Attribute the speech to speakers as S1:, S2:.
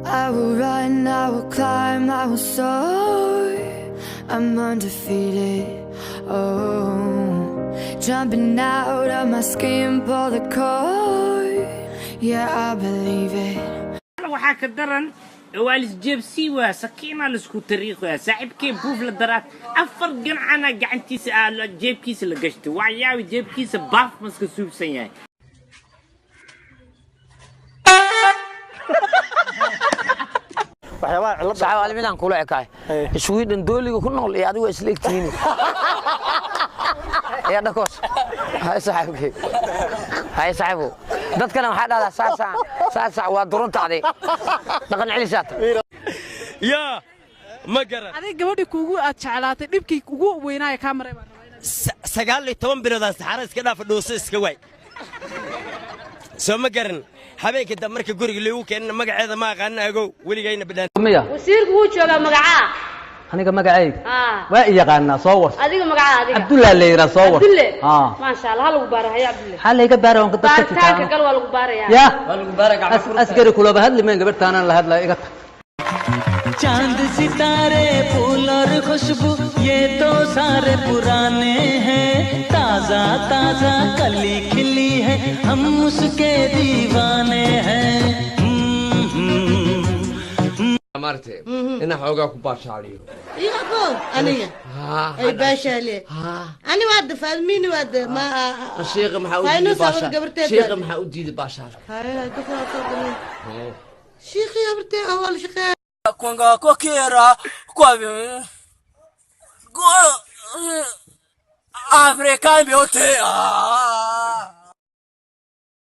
S1: I will run, I will climb, I will soar. I'm undefeated. Oh, jumping out of my skin, pull the cord. Yeah, I believe it.
S2: waxaa ka daran waalis jeebsi waa sakiina la isku tariiqo saaxiibkii buuf la daraad afar ganacana gacantiisa jeebkiisa la gashtay waa yaawi jeebkiisa baaf maska suubsan yahay
S3: صعب على ميلان كله عكاي سويدن دولي كنا يا أدو إسليك تيني يا دكوس هاي صاحبك هاي صاحبه دت كلام حدا ساعة ودرون تعدي دقن علي سات
S4: يا ما قرر
S5: هذه قبل يكوجو أتشعلات نبكي كوجو ويناي كاميرا
S4: سجال لي توم بلاد سحارس كذا في النص كوي سو ما قرن حبيك انت مركي غوري لو كان مغعيده ما قاناغو وليغينا بدان
S6: wasiirku wuu joogaa magaca
S7: aniga magacayga waa yaqaana soo war
S6: adiga magaca adiga
S7: Abdullah leeyra soo war
S6: ma sha Allah lagu baarahay Abdullah
S7: hal iga baaroon ka dadka
S6: taanka gal waa lagu baaraya
S7: ya waa lagu baaraya askari kula bahadli meen gabartaana la hadla iga
S8: चांद सितारे फूल और खुशबू ये तो सारे पुराने हैं ताजा ताजा कली खिली है हम उसके दीवाने हैं
S9: مرتي انا حوقا كباش عليه
S10: يقول انا اي باشا لي انا واد فاهمين واد ما
S9: الشيخ محاودي باشا الشيخ محاودي باشا
S10: هاي دخل شيخ يا برتي اول شيخ
S8: كونغا كوكيرا كوابي افريكان بيوتي